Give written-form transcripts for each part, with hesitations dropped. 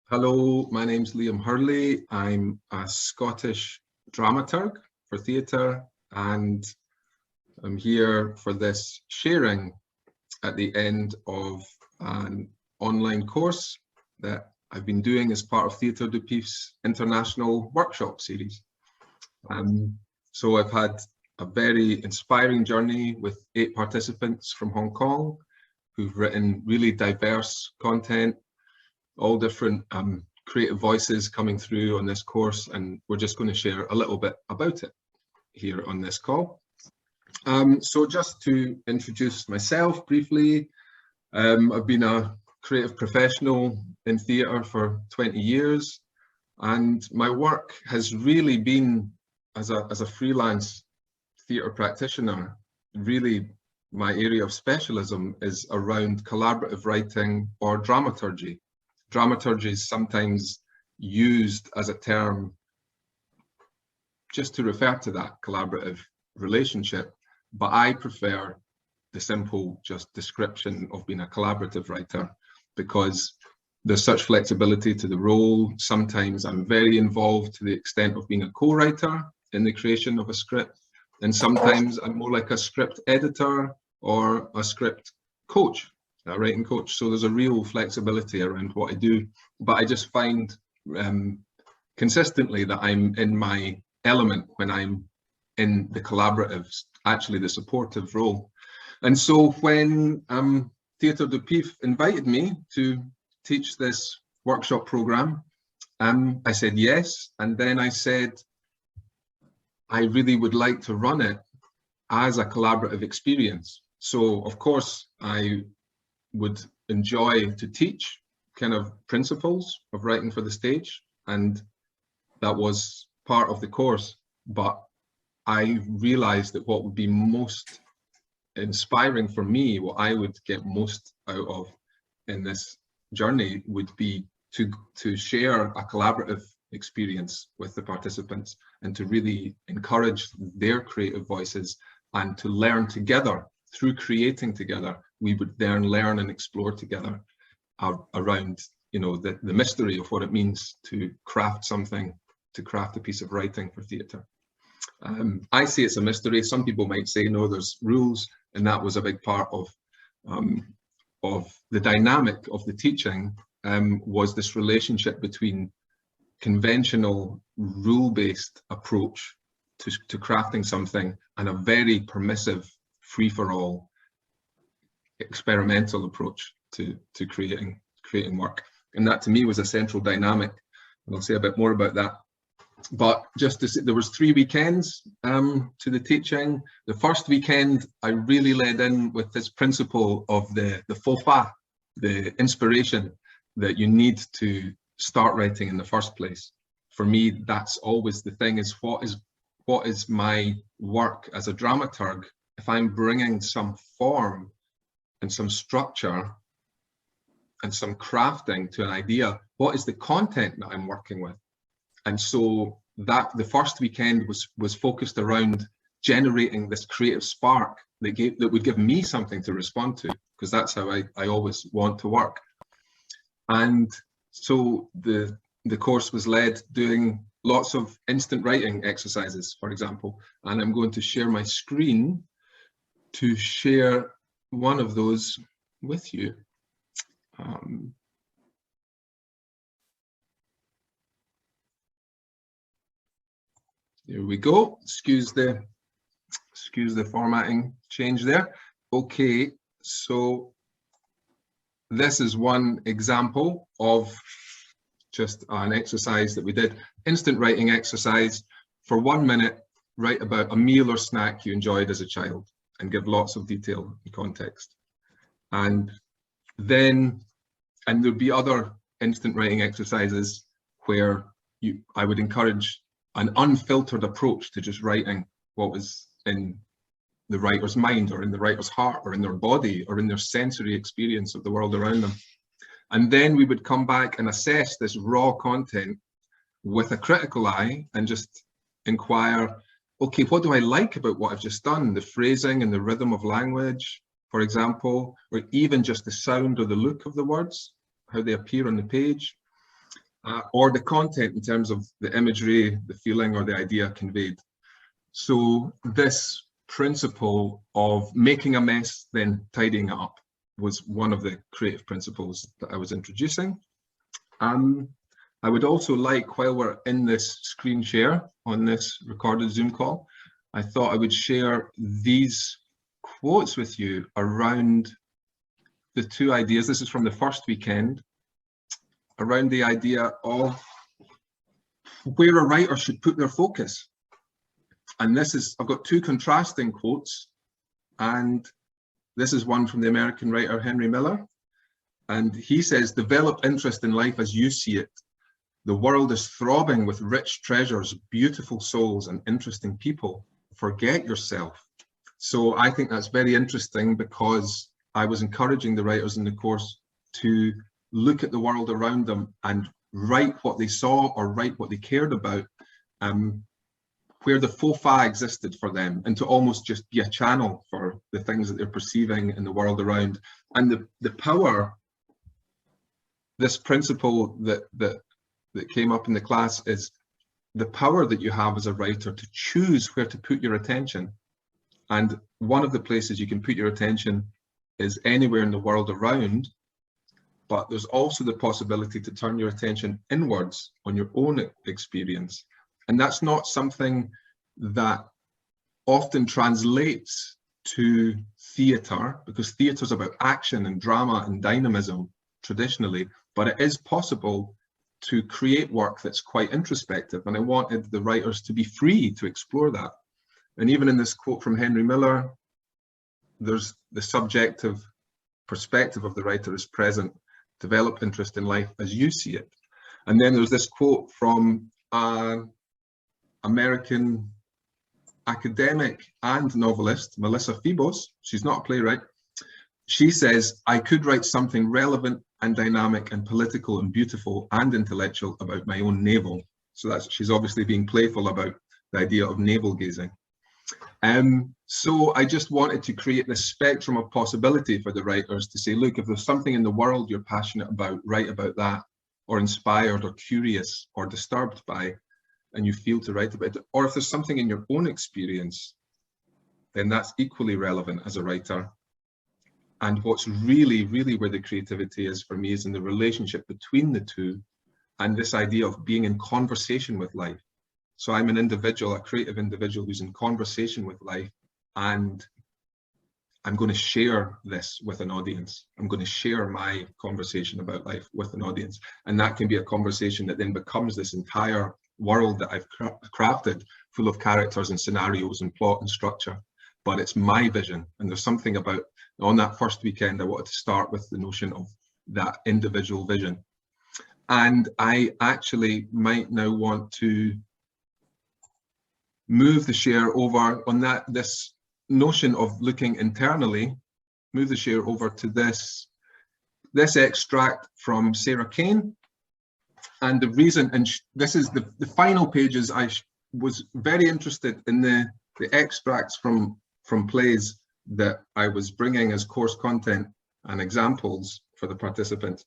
Hello, my name's Liam Hurley. I'm a Scottish dramaturg for theatre, and I'm here for this sharing at the end of an online course that I've been doing as part of Theatre du Pif's international workshop series. So I've had a very inspiring journey with 8 participants from Hong Kong who've written really diverse content, all different creative voices coming through on this course, and we're just going to share a little bit about it here on this call. So just to introduce myself briefly, I've been a creative professional in theatre for 20 years, and my work has really been as a freelance theatre practitioner. Really, my area of specialism is around collaborative writing or dramaturgy. Dramaturgy is sometimes used as a term just to refer to that collaborative relationship, but I prefer the simple just description of being a collaborative writer because there's such flexibility to the role. Sometimes I'm very involved to the extent of being a co-writer in the creation of a script, and sometimes I'm more like a script editor or a script coach, a writing coach. So there's a real flexibility around what I do, but I just find consistently that I'm in my element when I'm in the collaborative, actually the supportive role. And so when Theatre du Pif invited me to teach this workshop program, I said yes, and then I said I really would like to run it as a collaborative experience. So of course I would enjoy to teach kind of principles of writing for the stage, and that was part of the course, but I realized that what would be most inspiring for me, what I would get most out of in this journey would be to share a collaborative experience with the participants and to really encourage their creative voices and to learn together. Through creating together, we would then learn and explore together around, you know, the mystery of what it means to craft something, to craft a piece of writing for theatre. I say it's a mystery. Some people might say no, there's rules, and that was a big part of the dynamic of the teaching. Was this relationship between conventional rule-based approach to crafting something and a very permissive, free-for-all, experimental approach to creating work. And that to me was a central dynamic, and I'll say a bit more about that. But just to say, there was 3 weekends to the teaching. The first weekend I really led in with this principle of the faux pas, the inspiration that you need to start writing in the first place. For me, that's always the thing, is what is my work as a dramaturg. If I'm bringing some form and some structure and some crafting to an idea, what is the content that I'm working with? And so that the first weekend was focused around generating this creative spark that would give me something to respond to, because that's how I always want to work. And so the course was led doing lots of instant writing exercises, for example, and I'm going to share my screen to share one of those with you. Here we go. Excuse the formatting change there. Okay, so this is one example of just an exercise that we did. Instant writing exercise. For 1 minute, write about a meal or snack you enjoyed as a child and give lots of detail and context. And there'd be other instant writing exercises where I would encourage an unfiltered approach to just writing what was in the writer's mind or in the writer's heart or in their body or in their sensory experience of the world around them. And then we would come back and assess this raw content with a critical eye and just inquire, okay, what do I like about what I've just done? The phrasing and the rhythm of language, for example, or even just the sound or the look of the words, how they appear on the page. or the content in terms of the imagery, the feeling, or the idea conveyed. So this principle of making a mess, then tidying it up, was one of the creative principles that I was introducing. I would also like, while we're in this screen share on this recorded Zoom call, I thought I would share these quotes with you around the two ideas. This is from the first weekend, around the idea of where a writer should put their focus. And this is, I've got two contrasting quotes, and this is one from the American writer Henry Miller. And he says, "Develop interest in life as you see it. The world is throbbing with rich treasures, beautiful souls, and interesting people. Forget yourself." So I think that's very interesting, because I was encouraging the writers in the course to look at the world around them and write what they saw or write what they cared about, where the faux pas existed for them, and to almost just be a channel for the things that they're perceiving in the world around. And the power, this principle that came up in the class, is the power that you have as a writer to choose where to put your attention. And one of the places you can put your attention is anywhere in the world around, but there's also the possibility to turn your attention inwards on your own experience. And that's not something that often translates to theatre, because theatre is about action and drama and dynamism traditionally, but it is possible to create work that's quite introspective. And I wanted the writers to be free to explore that. And even in this quote from Henry Miller, there's the subjective perspective of the writer is present. Develop interest in life as you see it. And then there's this quote from an American academic and novelist, Melissa Phoebos. She's not a playwright. She says, "I could write something relevant and dynamic and political and beautiful and intellectual about my own navel." So that's, she's obviously being playful about the idea of navel gazing. So I just wanted to create this spectrum of possibility for the writers to say, look, if there's something in the world you're passionate about, write about that, or inspired or curious or disturbed by, and you feel to write about it. Or if there's something in your own experience, then that's equally relevant as a writer. And what's really, really where the creativity is for me is in the relationship between the two, and this idea of being in conversation with life. So I'm an individual, a creative individual who's in conversation with life, and I'm going to share this with an audience. I'm going to share my conversation about life with an audience. And that can be a conversation that then becomes this entire world that I've crafted, full of characters and scenarios and plot and structure. But it's my vision. And there's something about, on that first weekend, I wanted to start with the notion of that individual vision. And I actually might now want to move the share over on that, this notion of looking internally, move the share over to this extract from Sarah Kane. And the reason, and this is the final pages, I was very interested in the extracts from plays that I was bringing as course content and examples for the participants.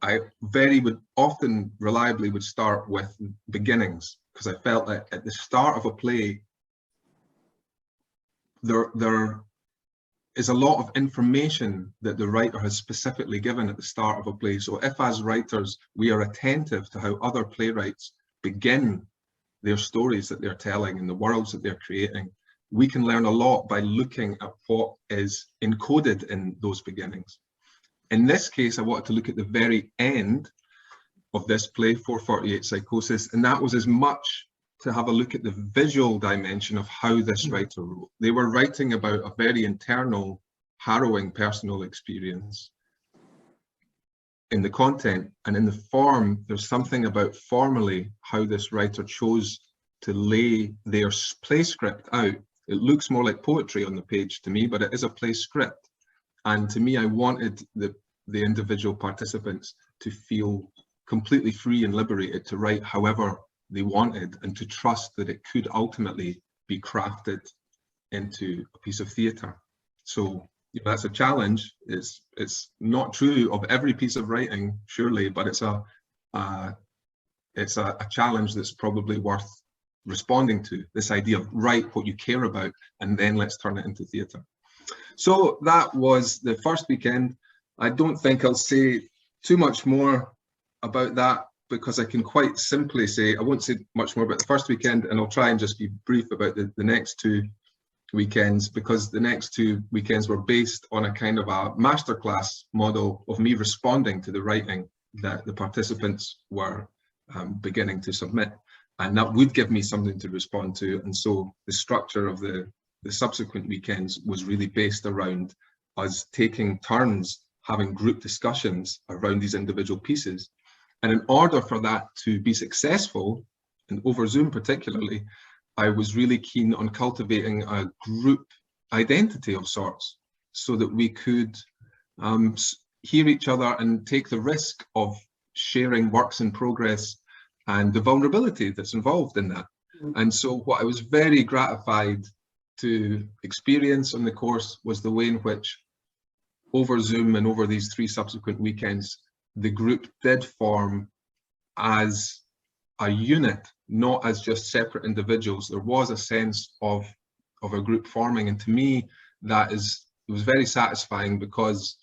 I would often reliably would start with beginnings, because I felt that at the start of a play, there is a lot of information that the writer has specifically given at the start of a play. So if as writers, we are attentive to how other playwrights begin their stories that they're telling and the worlds that they're creating, we can learn a lot by looking at what is encoded in those beginnings. In this case, I wanted to look at the very end of this play, 448 Psychosis, and that was as much to have a look at the visual dimension of how this writer wrote. They were writing about a very internal, harrowing personal experience. In the content and in the form, there's something about formally how this writer chose to lay their play script out. It looks more like poetry on the page to me, but it is a play script. And to me, I wanted the individual participants to feel completely free and liberated to write however they wanted, and to trust that it could ultimately be crafted into a piece of theatre. So that's a challenge. It's not true of every piece of writing, surely, but it's a it's a challenge that's probably worth responding to, this idea of write what you care about and then let's turn it into theatre. So that was the first weekend. I don't think I'll say too much more about that, because I can quite simply say, I won't say much more about the first weekend, and I'll try and just be brief about the next two weekends, because the next two weekends were based on a kind of a masterclass model of me responding to the writing that the participants were beginning to submit, and that would give me something to respond to. And so the structure of the subsequent weekends was really based around us taking turns having group discussions around these individual pieces. And in order for that to be successful, and over Zoom particularly, I was really keen on cultivating a group identity of sorts, so that we could hear each other and take the risk of sharing works in progress and the vulnerability that's involved in that. And so what I was very gratified to experience on the course was the way in which, over Zoom and over these 3 subsequent weekends, the group did form as a unit, not as just separate individuals. There was a sense of a group forming, and to me it was very satisfying, because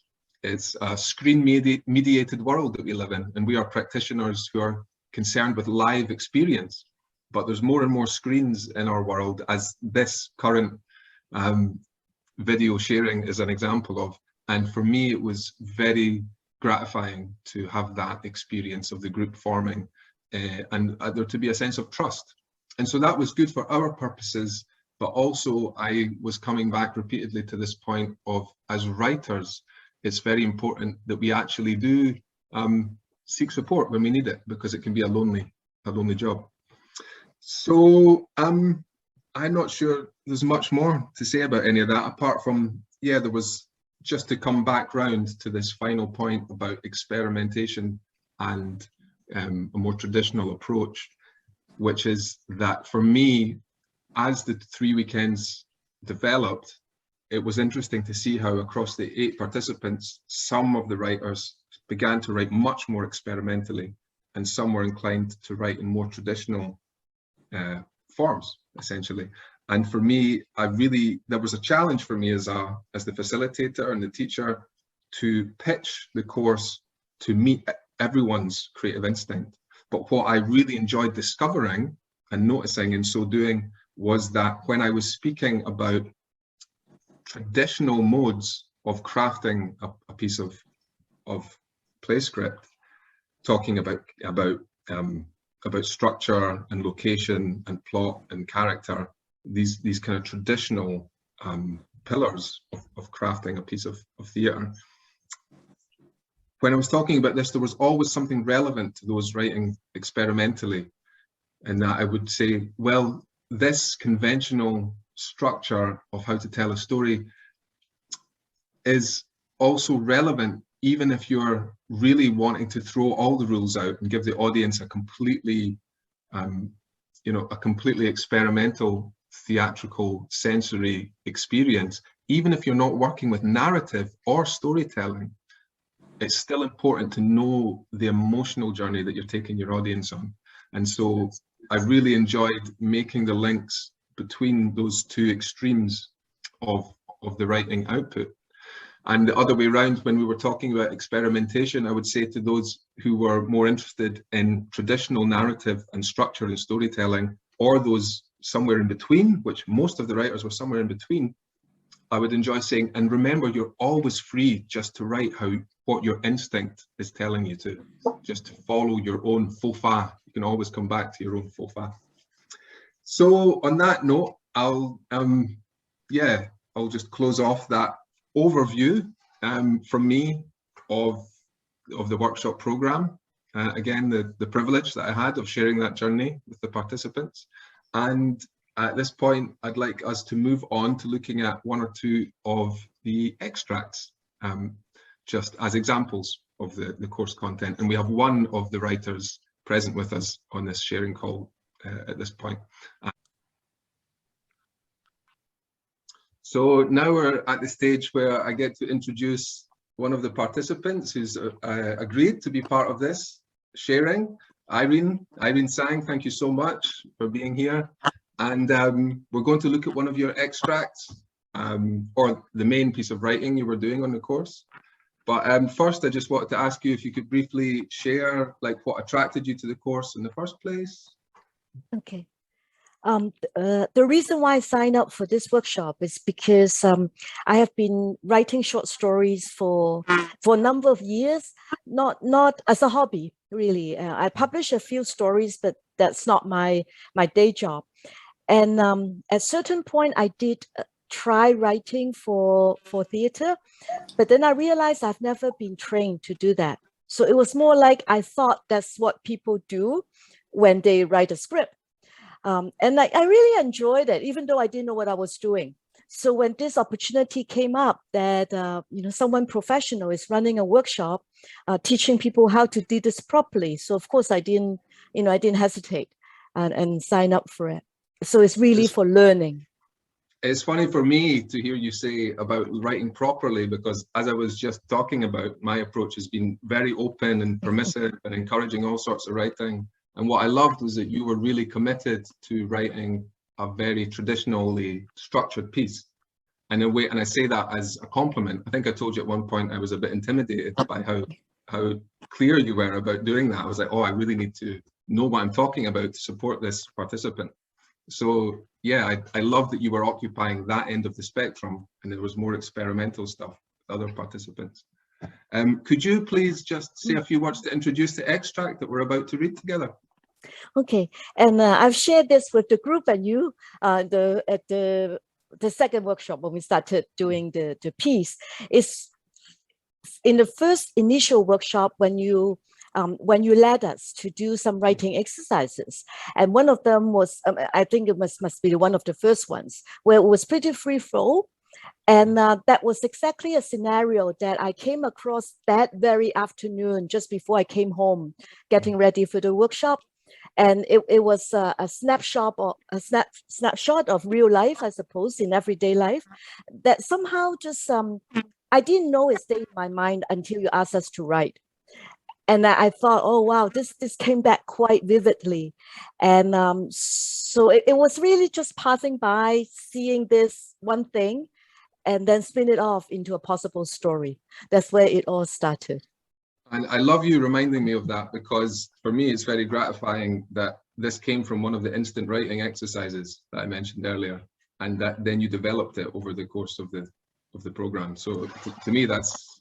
it's a screen mediated world that we live in, and we are practitioners who are concerned with live experience. But there's more and more screens in our world, as this current video sharing is an example of. And for me, it was very gratifying to have that experience of the group forming, and there to be a sense of trust. And so that was good for our purposes, but also I was coming back repeatedly to this point of, as writers, it's very important that we actually do seek support when we need it, because it can be a lonely job. So I'm not sure there's much more to say about any of that, apart from, yeah, there was, just to come back round to this final point about experimentation and a more traditional approach, which is that for me, as the 3 weekends developed, it was interesting to see how across the 8 participants, some of the writers began to write much more experimentally, and some were inclined to write in more traditional forms, essentially. And for me, there was a challenge for me as the facilitator and the teacher to pitch the course to meet everyone's creative instinct. But what I really enjoyed discovering and noticing in so doing was that when I was speaking about traditional modes of crafting a piece of play script, talking about structure and location and plot and character, these kind of traditional pillars of crafting a piece of theatre. When I was talking about this, there was always something relevant to those writing experimentally, and that I would say, well, this conventional structure of how to tell a story is also relevant, even if you're really wanting to throw all the rules out and give the audience a completely, a completely experimental, theatrical, sensory experience. Even if you're not working with narrative or storytelling, it's still important to know the emotional journey that you're taking your audience on. And so I really enjoyed making the links between those 2 extremes of the writing output. And the other way around, when we were talking about experimentation, I would say to those who were more interested in traditional narrative and structure and storytelling, or those somewhere in between, which most of the writers were somewhere in between, I would enjoy saying, and remember, you're always free just to write what your instinct is telling you to, just to follow your own faux pas. You can always come back to your own faux pas. So on that note, I'll just close off that overview from me of the workshop program. Again, the privilege that I had of sharing that journey with the participants. And at this point, I'd like us to move on to looking at 1 or 2 of the extracts, just as examples of the course content. And we have one of the writers present with us on this sharing call at this point. So now we're at the stage where I get to introduce one of the participants who's agreed to be part of this sharing. Irene Sang, thank you so much for being here. And we're going to look at one of your extracts, or the main piece of writing you were doing on the course. But first, I just wanted to ask you if you could briefly share like what attracted you to the course in the first place. Okay. The reason why I signed up for this workshop is because I have been writing short stories for a number of years, not as a hobby, really. I publish a few stories, but that's not my day job. And at a certain point, I did try writing for theater, but then I realized I've never been trained to do that. So it was more like I thought that's what people do when they write a script. And I really enjoyed it, even though I didn't know what I was doing. So when this opportunity came up that someone professional is running a workshop, teaching people how to do this properly. So of course I didn't hesitate and sign up for it. So it's really for learning. It's funny for me to hear you say about writing properly, because as I was just talking about, my approach has been very open and permissive and encouraging all sorts of writing. And what I loved was that you were really committed to writing a very traditionally structured piece. And in a way, and I say that as a compliment. I think I told you at one point I was a bit intimidated by how clear you were about doing that. I was like, oh, I really need to know what I'm talking about to support this participant. So yeah, I love that you were occupying that end of the spectrum, and there was more experimental stuff with other participants. Could you please just say a few words to introduce the extract that we're about to read together? Okay, and I've shared this with the group and you at the second workshop when we started doing the piece. Is in the first initial workshop when you led us to do some writing exercises, and one of them was I think it must be one of the first ones where it was pretty free flow. And that was exactly a scenario that I came across that very afternoon, just before I came home, getting ready for the workshop. And it was a snapshot or snapshot of real life, I suppose, in everyday life, that somehow just I didn't know it stayed in my mind until you asked us to write. And I thought, oh wow, this came back quite vividly. And so it was really just passing by, seeing this one thing, and then spin it off into a possible story. That's where it all started. And I love you reminding me of that, because for me, it's very gratifying that this came from one of the instant writing exercises that I mentioned earlier, and that then you developed it over the course of the program. So to me, that's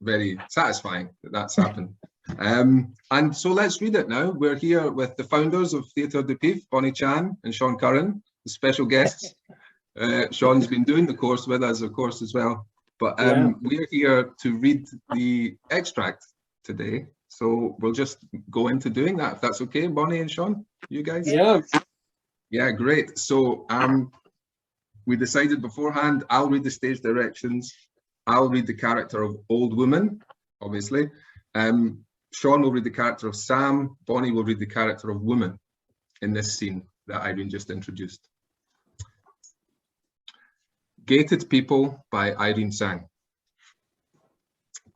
very satisfying that that's happened. And so let's read it now. We're here with the founders of Theatre du Pif, Bonnie Chan and Sean Curran, the special guests. Sean's been doing the course with us, of course, as well. But we're here to read the extract today. So we'll just go into doing that, if that's okay, Bonnie and Sean, you guys? Yeah. Yeah, great. So we decided beforehand, I'll read the stage directions. I'll read the character of Old Woman, obviously. Sean will read the character of Sam. Bonnie will read the character of Woman in this scene that Irene just introduced. Gated People by Irene Sang.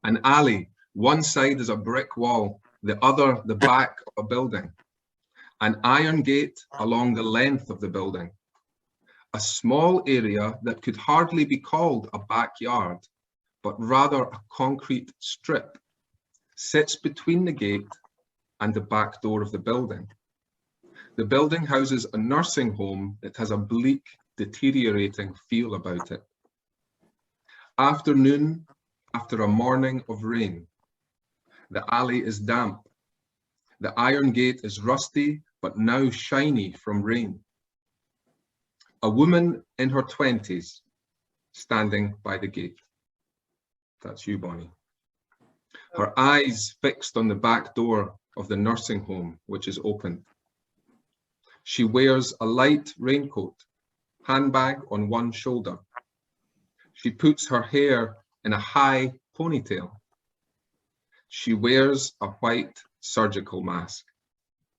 An alley, one side is a brick wall, the other the back of a building. An iron gate along the length of the building. A small area that could hardly be called a backyard, but rather a concrete strip, sits between the gate and the back door of the building. The building houses a nursing home that has a bleak, deteriorating feel about it. Afternoon, after a morning of rain. The alley is damp. The iron gate is rusty, but now shiny from rain. A woman in her 20s standing by the gate. That's you, Bonnie. Her eyes fixed on the back door of the nursing home, which is open. She wears a light raincoat, handbag on one shoulder. She puts her hair in a high ponytail. She wears a white surgical mask,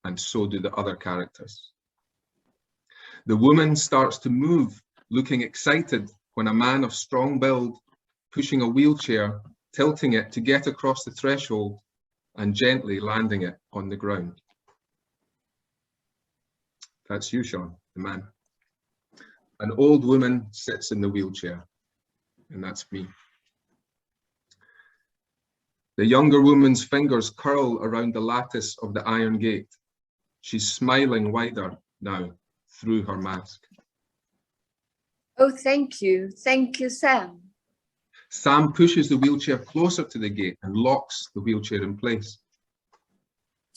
and so do the other characters. The woman starts to move, looking excited, when a man of strong build, pushing a wheelchair, tilting it to get across the threshold and gently landing it on the ground. That's you, Sean, the man. An old woman sits in the wheelchair, and that's me. The younger woman's fingers curl around the lattice of the iron gate. She's smiling wider now through her mask. Oh, thank you, Sam. Sam pushes the wheelchair closer to the gate and locks the wheelchair in place.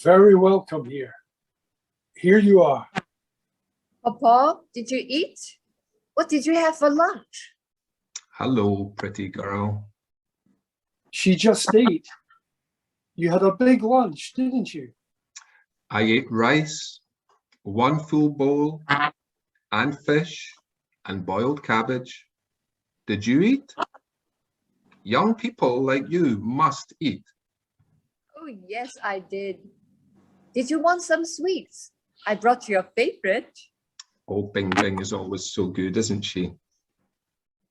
Very welcome here. Here you are. Papa, did you eat? What did you have for lunch? Hello, pretty girl. She just ate. You had a big lunch, didn't you? I ate rice, one full bowl, and fish, and boiled cabbage. Did you eat? Young people like you must eat. Oh, yes, I did. Did you want some sweets? I brought your favorite. Oh, Bing Bing is always so good, isn't she?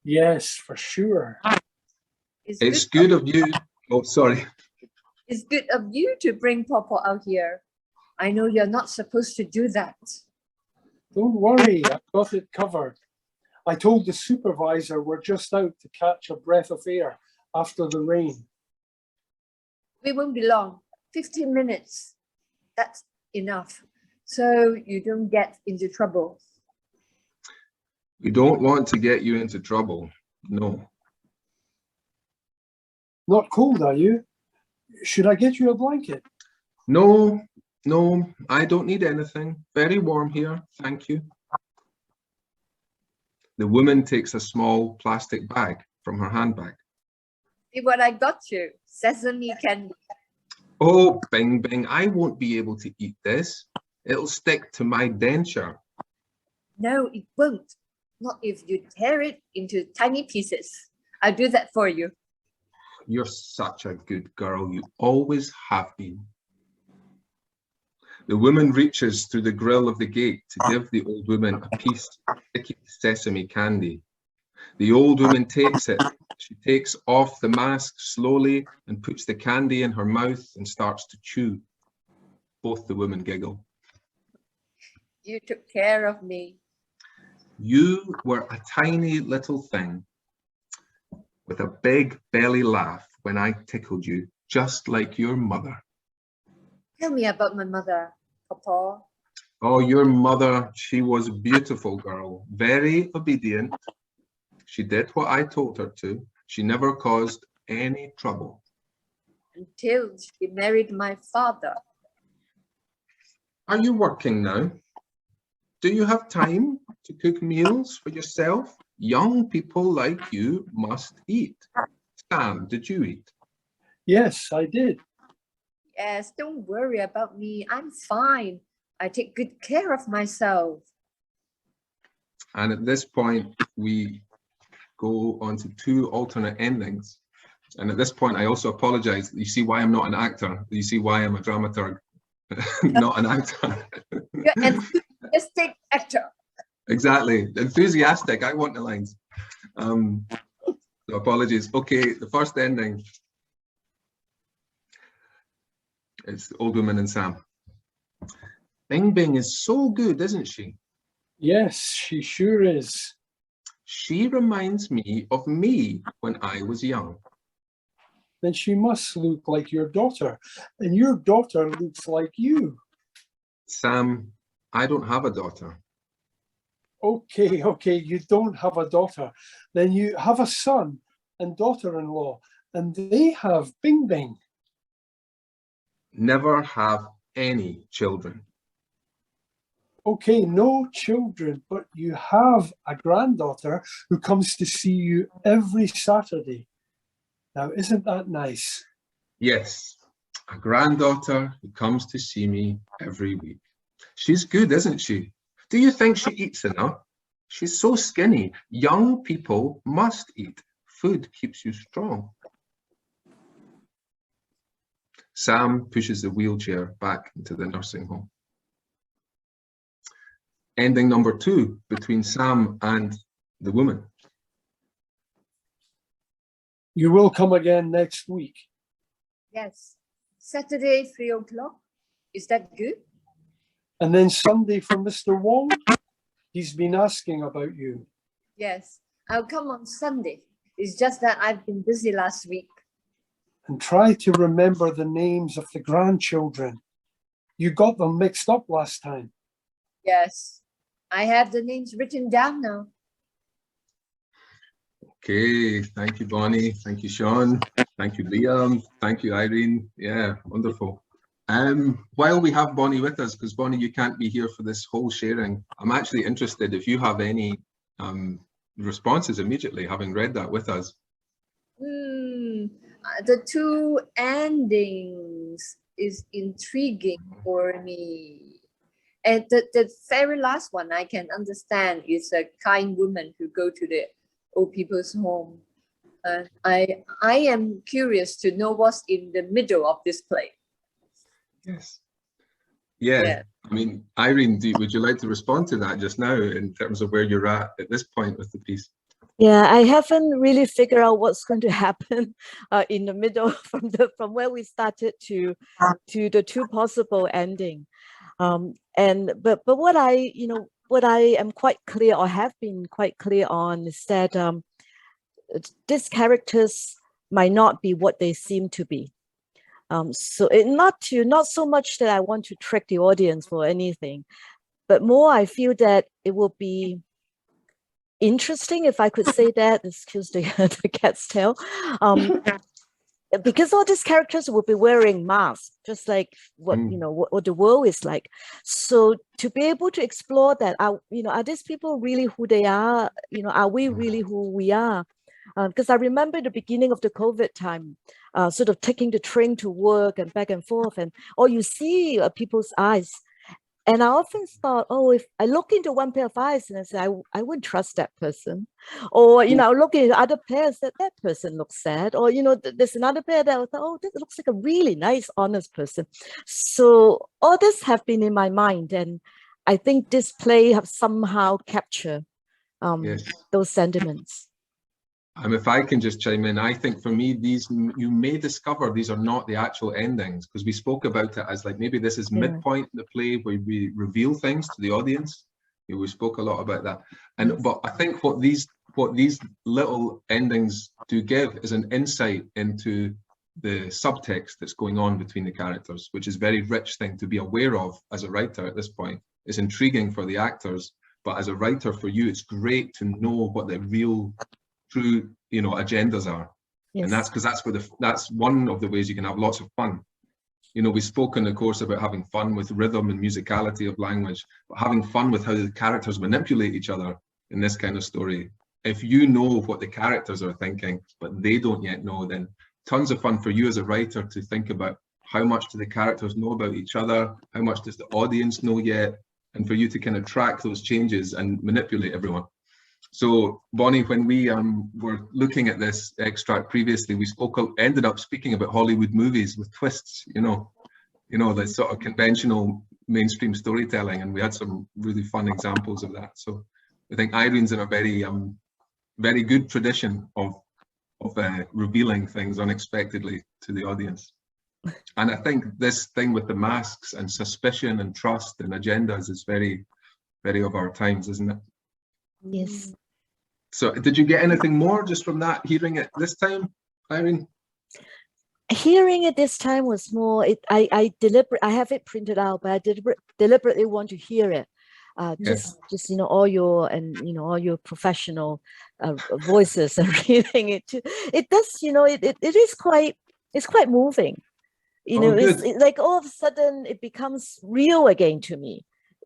Yes, for sure. It's good of you. Oh, sorry. It's good of you to bring Papa out here. I know you're not supposed to do that. Don't worry, I've got it covered. I told the supervisor we're just out to catch a breath of air after the rain. We won't be long, 15 minutes. That's enough, so you don't get into trouble. We don't want to get you into trouble, no. Not cold, are you? Should I get you a blanket? No, I don't need anything. Very warm here, thank you. The woman takes a small plastic bag from her handbag. See what I got you, sesame candy. Oh, Bing Bing, I won't be able to eat this. It'll stick to my denture. No, it won't. Not if you tear it into tiny pieces. I'll do that for you. You're such a good girl. You always have been. The woman reaches through the grill of the gate to give the old woman a piece of sticky sesame candy. The old woman takes it. She takes off the mask slowly and puts the candy in her mouth and starts to chew. Both the women giggle. You took care of me. You were a tiny little thing with a big belly laugh when I tickled you, just like your mother. Tell me about my mother, Papa. Oh, your mother, she was a beautiful girl, very obedient. She did what I told her to. She never caused any trouble. Until she married my father. Are you working now? Do you have time to cook meals for yourself? Young people like you must eat. Sam, did you eat? Yes, I did. Yes, don't worry about me. I'm fine. I take good care of myself. And at this point, we go on to two alternate endings. And at this point, I also apologize. You see why I'm not an actor. You see why I'm a dramaturg, not an actor. You're an enthusiastic actor. Exactly. Enthusiastic. I want the lines. So apologies. Okay, the first ending. It's the old woman and Sam. Bing Bing is so good, isn't she? Yes, she sure is. She reminds me of me when I was young. Then she must look like your daughter, and your daughter looks like you. Sam, I don't have a daughter. Okay, you don't have a daughter. Then you have a son and daughter-in-law, and they have Bing Bing. Never have any children. Okay, no children, but you have a granddaughter who comes to see you every Saturday. Now, isn't that nice? Yes, a granddaughter who comes to see me every week. She's good, isn't she? Do you think she eats enough? She's so skinny. Young people must eat. Food keeps you strong. Sam pushes the wheelchair back into the nursing home. Ending number 2, between Sam and the woman. You will come again next week. Yes. Saturday, 3 o'clock. Is that good? And then Sunday for Mr. Wong, he's been asking about you. Yes, I'll come on Sunday. It's just that I've been busy last week. And try to remember the names of the grandchildren. You got them mixed up last time. Yes, I have the names written down now. Okay, thank you, Bonnie. Thank you, Sean. Thank you, Liam. Thank you, Irene. Yeah, wonderful. While we have Bonnie with us, because Bonnie, you can't be here for this whole sharing, I'm actually interested if you have any responses immediately, having read that with us. The two endings is intriguing for me. And the very last one I can understand is a kind woman who go to the old people's home. I am curious to know what's in the middle of this play. Yes. Yeah. I mean, Irene, would you like to respond to that just now in terms of where you're at this point with the piece? Yeah, I haven't really figured out what's going to happen in the middle from where we started to the two possible ending. But what I am quite clear or have been quite clear on is that these characters might not be what they seem to be. So not so much that I want to trick the audience or anything, but more I feel that it will be interesting, if I could say that, excuse the cat's tail, because all these characters will be wearing masks, just like what what the world is like. So to be able to explore that, are these people really who they are? Are we really who we are? Because I remember the beginning of the COVID time, sort of taking the train to work and back and forth, and all you see are people's eyes. And I often thought, oh, if I look into one pair of eyes and I say, I wouldn't trust that person. Or, looking at other pairs, that person looks sad. Or, there's another pair that I thought, oh, this looks like a really nice, honest person. So all this have been in my mind. And I think this play have somehow captured those sentiments. If I can just chime in, I think for me, you may discover these are not the actual endings, because we spoke about it as like maybe this is midpoint in the play where we reveal things to the audience. We spoke a lot about that, but I think what these little endings do give is an insight into the subtext that's going on between the characters, which is a very rich thing to be aware of as a writer at this point. It's intriguing for the actors, but as a writer for you, it's great to know what the real true agendas are. And that's because that's one of the ways you can have lots of fun. We spoke in the course about having fun with rhythm and musicality of language, but having fun with how the characters manipulate each other in this kind of story. If you know what the characters are thinking but they don't yet know, then tons of fun for you as a writer to think about how much do the characters know about each other, how much does the audience know yet, and for you to kind of track those changes and manipulate everyone. So Bonnie, when we were looking at this extract previously, we ended up speaking about Hollywood movies with twists, the sort of conventional mainstream storytelling, and we had some really fun examples of that. So I think Irene's in a very, very good tradition of revealing things unexpectedly to the audience. And I think this thing with the masks and suspicion and trust and agendas is very, very of our times, isn't it? Yes. So did you get anything more just from that, hearing it this time, Irene? Hearing it this time was more, I have it printed out, but I deliberately want to hear it. Just all your professional voices and reading it too. It does, it's quite moving. It's like all of a sudden it becomes real again to me.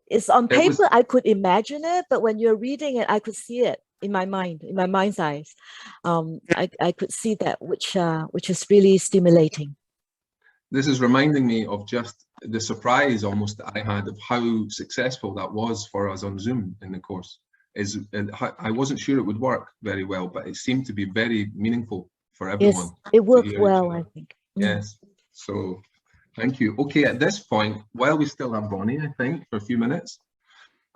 It's on paper, I could imagine it, but when you're reading it, I could see it in my mind, in my mind's eyes. I could see that, which is really stimulating. This is reminding me of just the surprise almost that I had of how successful that was for us on Zoom in the course. I wasn't sure it would work very well, but it seemed to be very meaningful for everyone. Yes, it worked well, I think. Yes, so thank you. Okay, at this point, while we still have Bonnie, I think, for a few minutes,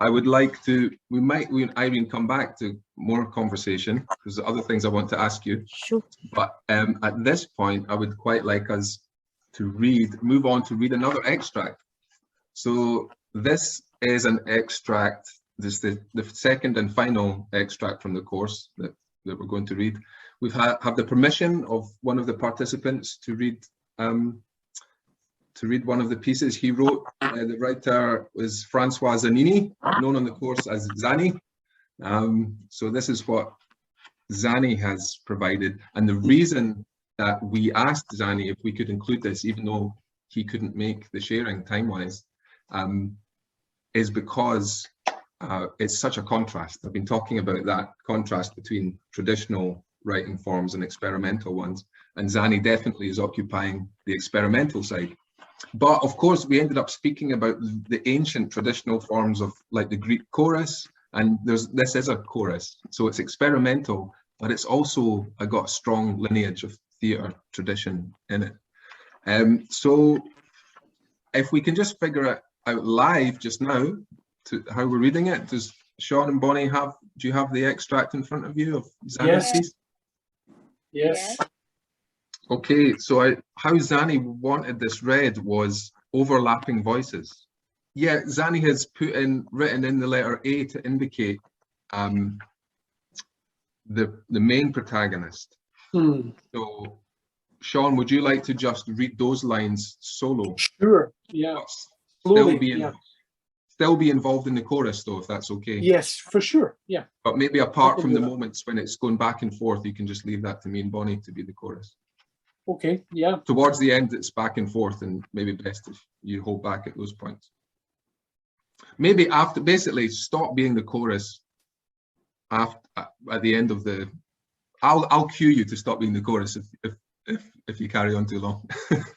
I would like to, Irene, come back to more conversation, because there are other things I want to ask you. Sure. But at this point, I would quite like us to move on to read another extract. So this is an extract. This is the second and final extract from the course that we're going to read. We've have the permission of one of the participants to read one of the pieces he wrote. The writer was Francois Zanini, known on the course as Zani. So this is what Zani has provided, and the reason that we asked Zani if we could include this, even though he couldn't make the sharing time-wise, is because it's such a contrast. I've been talking about that contrast between traditional writing forms and experimental ones, and Zani definitely is occupying the experimental side. But of course, we ended up speaking about the ancient traditional forms of like the Greek chorus, and this is a chorus, so it's experimental, but it's also got a strong lineage of theatre tradition in it. So if we can just figure it out live just now, to how we're reading it. Does Sean and Bonnie do you have the extract in front of you of Zani's piece? Yes. Okay, so how Zani wanted this read was overlapping voices. Yeah, Zani has written in the letter A to indicate the main protagonist. So Sean, would you like to just read those lines solo? Sure, yeah. Still be involved in the chorus though, if that's okay. Yes, for sure, yeah. But maybe apart from the moments when it's going back and forth, you can just leave that to me and Bonnie to be the chorus. Okay, yeah. Towards the end, it's back and forth, and maybe best if you hold back at those points. Maybe after, basically, stop being the chorus at the end of the. I'll cue you to stop being the chorus if you carry on too long.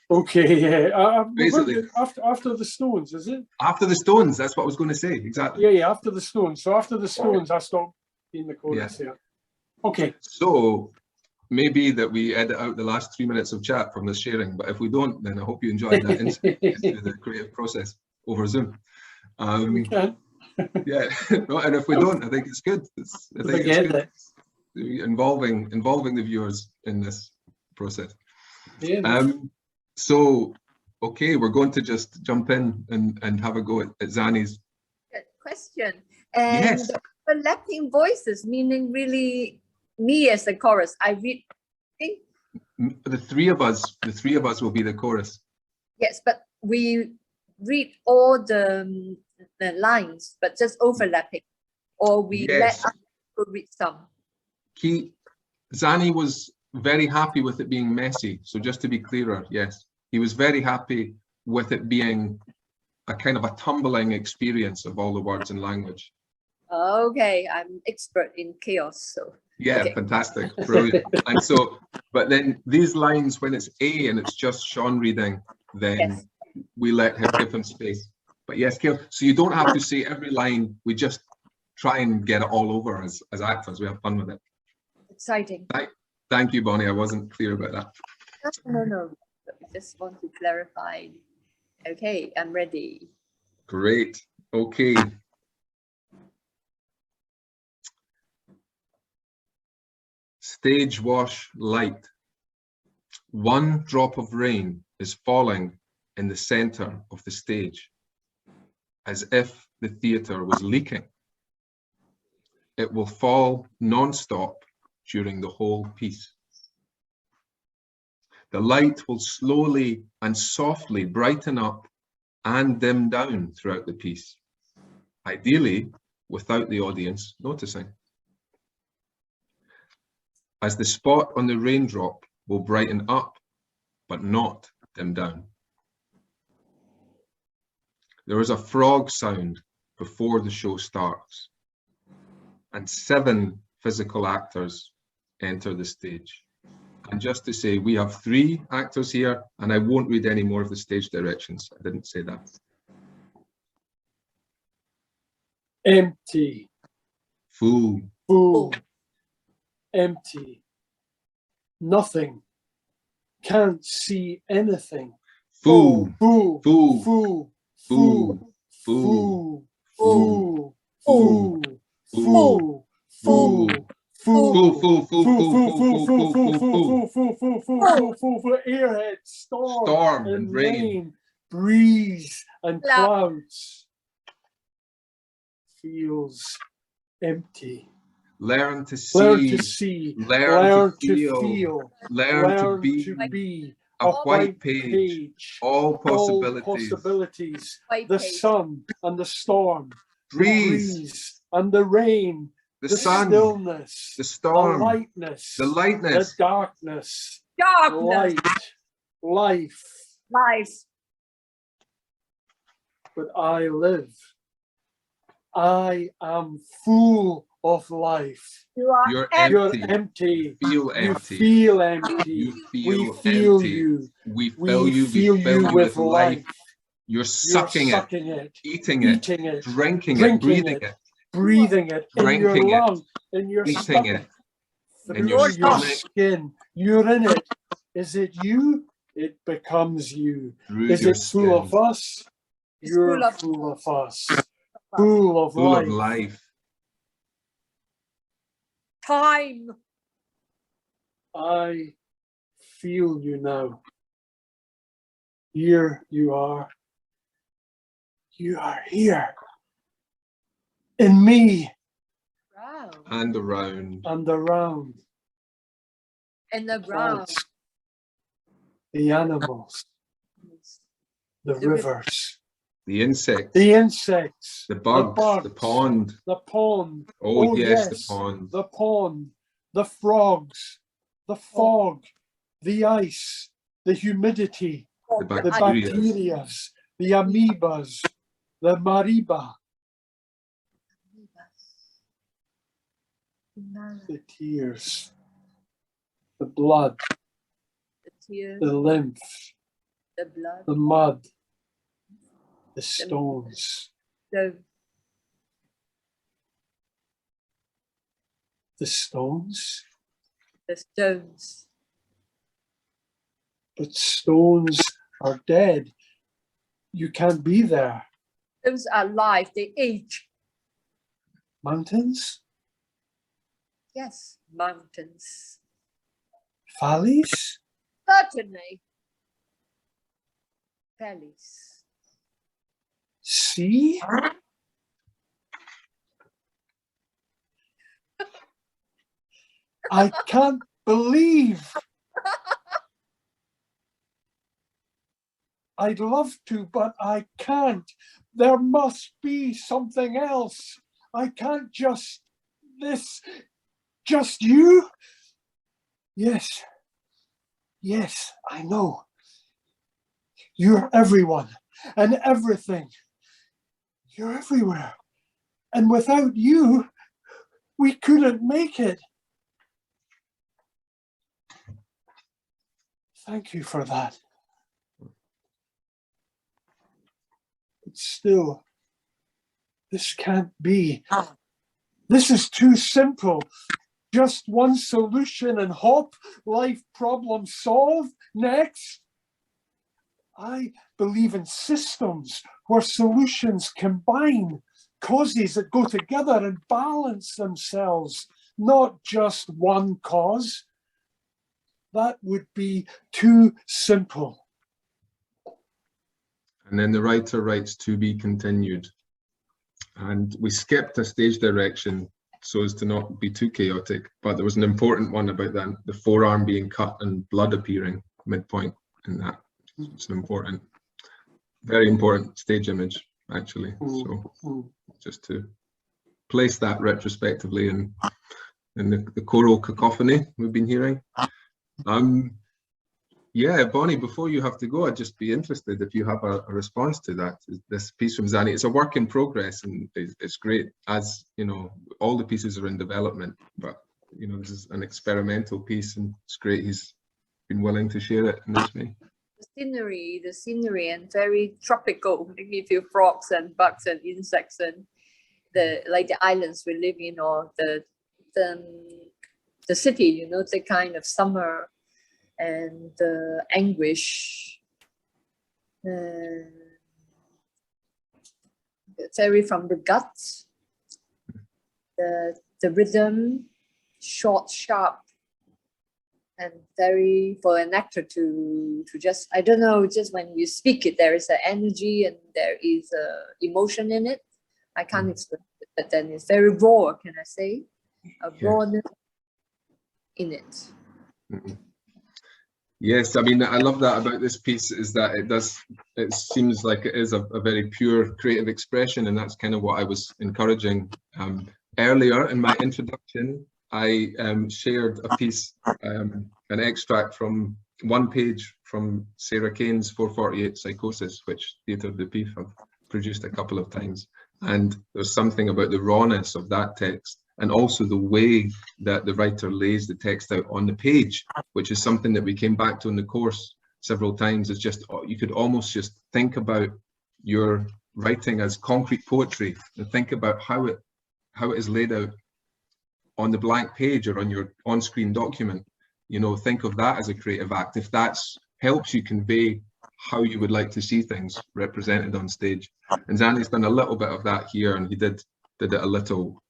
Okay, yeah. Basically, after the Stones, is it? After the Stones, that's what I was going to say. Exactly. Yeah, after the Stones. So after the Stones, I stop being the chorus. Yeah. Okay. So maybe that we edit out the last 3 minutes of chat from this sharing, but if we don't, then I hope you enjoyed that insight into the creative process over Zoom. We can. Yeah, no, and if we don't, I think it's good. I think it's good. Involving the viewers in this process. Yeah. So, okay, we're going to just jump in and have a go at Zani's. Good question. And yes. Overlapping voices, meaning really me as the chorus. I read. The three of us will be the chorus. Yes, but we read all the lines, but just overlapping, or we let other read some. Zani was very happy with it being messy. So just to be clearer, yes, he was very happy with it being a kind of a tumbling experience of all the words and language. Okay, I'm expert in chaos, so. Yeah, okay. Fantastic, brilliant. And so, but then these lines, when it's A and it's just Sean reading, then we let him give him space. But yes, Kale, so you don't have to say every line. We just try and get it all over as actors. We have fun with it. Exciting. Thank you, Bonnie. I wasn't clear about that. No. I just want to clarify. Okay, I'm ready. Great. Okay. Stage wash light. One drop of rain is falling in the center of the stage, as if the theatre was leaking. It will fall non-stop during the whole piece. The light will slowly and softly brighten up and dim down throughout the piece, ideally without the audience noticing. As the spot on the raindrop will brighten up, but not dim down. There is a frog sound before the show starts, and 7 physical actors enter the stage. And just to say, we have 3 actors here, and I won't read any more of the stage directions. I didn't say that. Empty. Full. Full. Empty. Nothing. Can't see anything. Full. Full. Full. Full. Full. Full. Full. Full. Full. Full. Full. Airhead, storm and rain, breeze and clouds. feels empty. Learn to Learn to see, see, learn to to feel, feel, learn to to be be a white page, all possibilities. White The page. sun and the storm, the Breeze, breeze and the rain, the the sun, stillness, the the storm, lightness, the the lightness, darkness, Darkness. life. Life. But I live. I am full of life. You are you're empty. You're empty, empty. feel You empty, feel empty. you We feel feel empty. you. We fill We you, feel we fill you you with life. You're You're sucking it, sucking it, eating it, eating it, drinking it, drinking breathing it, it, breathing it in your drinking it, lung, in your eating stomach, it, through in your your stomach, skin. You're in it. Is it you? It becomes you. through Is your it full of skin, us? It's You're full of- full of us. Full of full of life. life. Time. I feel you now. Here you are. You are here. In me Wow. And around, and around. And around. Plants, the animals, the The river. rivers, the insects, the insects, the bugs, the pond. the pond. Oh, yes, the pond. The pond, the frogs, the fog, the ice, the humidity, The the bacteria, the amoebas, the mariba, the tears, the blood, The tears, the lymph, the blood, the mud, the stones, the the stones. stones. But stones are dead. You can't be there. Those are alive. They age. Mountains, Yes, mountains. valleys, Certainly. Valleys. sea. I can't believe. I'd love to, but I can't. There must be something else. I can't just you? Yes. Yes, I know. You're everyone and everything. You're everywhere. And without you, we couldn't make it. Thank you for that. But still, this can't be. This is too simple. Just one solution and hope, life problem solved. Next. I believe in systems where solutions combine, causes that go together and balance themselves, not just one cause. That would be too simple. And then the writer writes to be continued. And we skipped a stage direction so as to not be too chaotic, but there was an important one about that, the forearm being cut and blood appearing midpoint in that. It's an important, very important stage image, actually. So just to place that retrospectively in the choral cacophony we've been hearing. Yeah, Bonnie, before you have to go, I'd just be interested if you have a response to that. This piece from Zanny, it's a work in progress and it's great, as you know, all the pieces are in development, but you know, this is an experimental piece and it's great he's been willing to share it in this way. The scenery and very tropical, make me feel frogs and bugs and insects and the islands we live in, or the city, you know, the kind of summer and the anguish, very from the guts, the rhythm, short, sharp, and very for an actor to just, I don't know, just when you speak it, there is an energy and there is a emotion in it. I can't explain it. but then it's very raw, can I say? A rawness in it. Mm-hmm. Yes, I mean, I love that about this piece, is that it seems like it is a very pure creative expression, and that's kind of what I was encouraging. Earlier in my introduction, I shared a piece, an extract from one page from Sarah Kane's 448 Psychosis, which Theatre de Pif have produced a couple of times. And there's something about the rawness of that text, and also the way that the writer lays the text out on the page, which is something that we came back to in the course several times. It's just, you could almost just think about your writing as concrete poetry, and think about how it is laid out on the blank page or on your on-screen document. You know, think of that as a creative act, if that helps you convey how you would like to see things represented on stage. And Zanni's done a little bit of that here, and he did it a little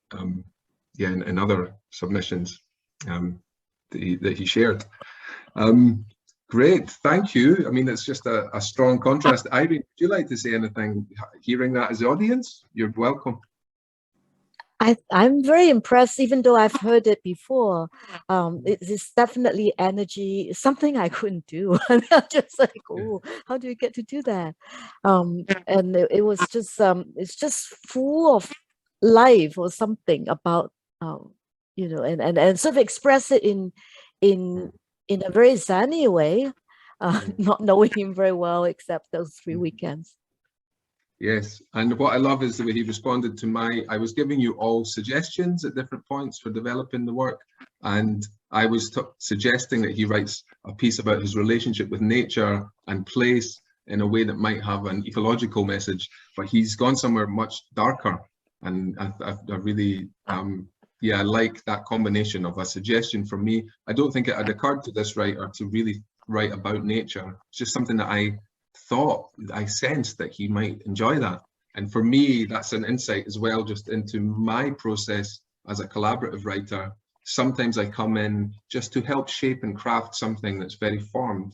in other submissions that he shared. Great, thank you. I mean, it's just a strong contrast. Irene, would you like to say anything hearing that as the audience? You're welcome. I'm very impressed, even though I've heard it before. It is definitely energy, something I couldn't do. I'm just like, oh, how do you get to do that? And it was just, it's just full of life or something about, you know, and sort of express it in a very Zanny way, not knowing him very well, except those 3 weekends. Yes, and what I love is the way he responded to I was giving you all suggestions at different points for developing the work, and I was suggesting that he writes a piece about his relationship with nature and place in a way that might have an ecological message, but he's gone somewhere much darker, and I really, I like that combination of a suggestion from me. I don't think it had occurred to this writer to really write about nature. It's just something that I sensed that he might enjoy that. And for me, that's an insight as well, just into my process as a collaborative writer. Sometimes I come in just to help shape and craft something that's very formed.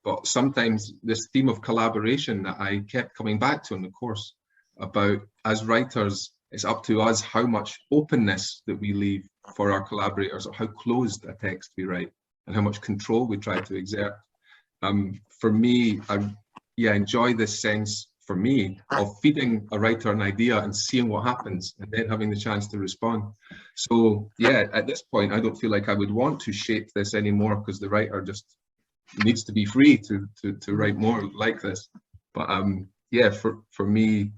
But sometimes this theme of collaboration that I kept coming back to in the course, about as writers, it's up to us how much openness that we leave for our collaborators, or how closed a text we write, and how much control we try to exert. For me, I enjoy this sense, for me, of feeding a writer an idea and seeing what happens, and then having the chance to respond. So yeah, at this point, I don't feel like I would want to shape this anymore, because the writer just needs to be free to write more like this. But for me,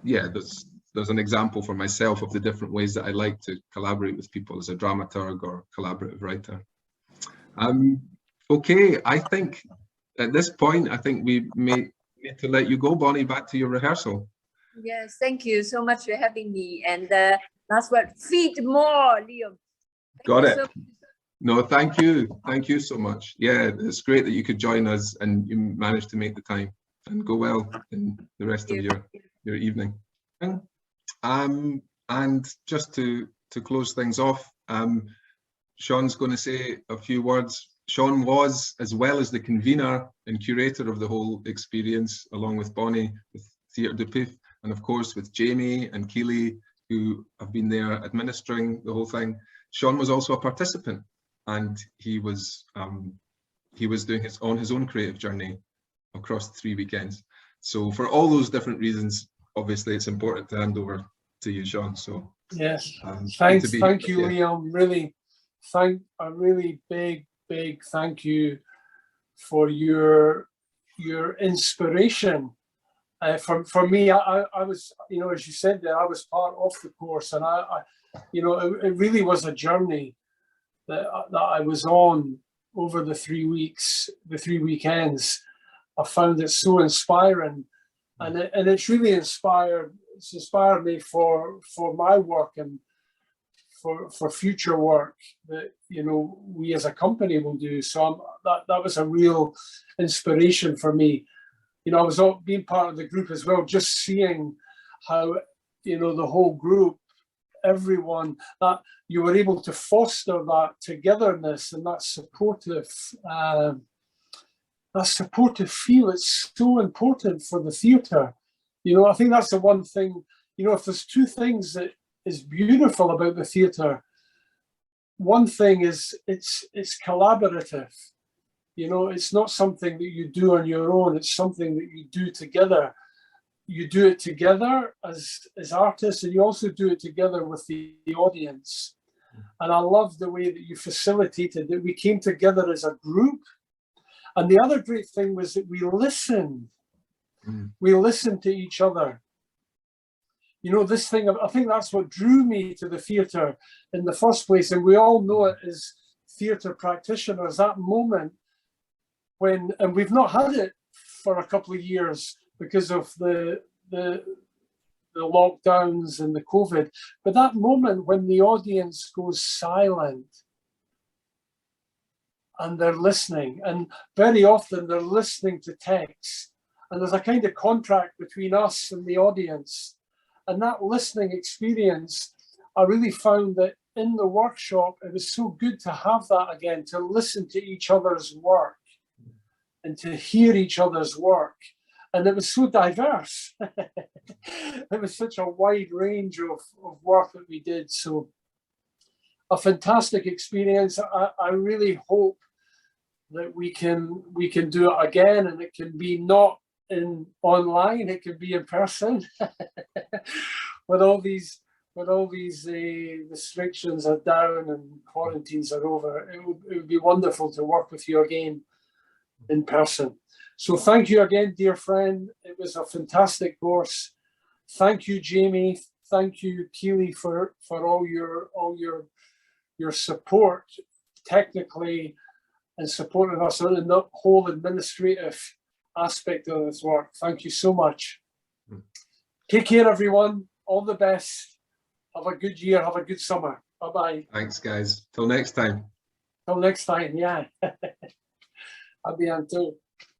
there's an example for myself of the different ways that I like to collaborate with people as a dramaturg or collaborative writer. Okay, I think at this point, I think we may need to let you go, Bonnie, back to your rehearsal. Yes, thank you so much for having me. And last word, feed more, Liam. Got it. No, thank you. Thank you so much. Yeah, it's great that you could join us and you managed to make the time, and go well in the rest of your evening. And just to close things off, Sean's going to say a few words. Sean was, as well as the convener and curator of the whole experience, along with Bonnie, with Theatre de Pif, and of course with Jamie and Keely, who have been there administering the whole thing. Sean was also a participant, and he was doing his own creative journey across 3 weekends. So for all those different reasons, obviously it's important to hand over to you, Sean. So yes, thank you, Liam. Really, a really big thank you for your inspiration. For me, I was, you know, as you said there, I was part of the course, and I you know, it really was a journey that I was on over the 3 weeks, the 3 weekends. I found it so inspiring, and it's really inspired me for my work and for future work that, you know, we as a company will do. So that was a real inspiration for me. You know, I was being part of the group as well, just seeing how, you know, the whole group, everyone, that you were able to foster that togetherness and that supportive feel. It's so important for the theatre. You know, I think that's the one thing, you know, if there's two things that is beautiful about the theatre, one thing is it's collaborative. You know, it's not something that you do on your own. It's something that you do together. You do it together as artists, and you also do it together with the audience. And I love the way that you facilitated that. We came together as a group. And the other great thing was that we listened. We listened to each other. You know, this thing, I think that's what drew me to the theatre in the first place. And we all know it as theatre practitioners, that moment when, and we've not had it for a couple of years because of the lockdowns and the COVID, but that moment when the audience goes silent and they're listening, and very often they're listening to text, and there's a kind of contract between us and the audience. And that listening experience, I really found that in the workshop, it was so good to have that again, to listen to each other's work and to hear each other's work. And it was so diverse. It was such a wide range of work that we did. So a fantastic experience. I really hope that we can do it again, and it can be not in online, it can be in person. With all these restrictions are down and quarantines are over, it would be wonderful to work with you again in person. So thank you again, dear friend. It was a fantastic course. Thank you, Jamie. Thank you, Keely, for all your support technically, and supporting us in the whole administrative aspect of this work. Thank you so much. Take care, everyone. All the best. Have a good year. Have a good summer. Bye-bye. Thanks, guys. Till next time. Till next time, yeah. A bientôt.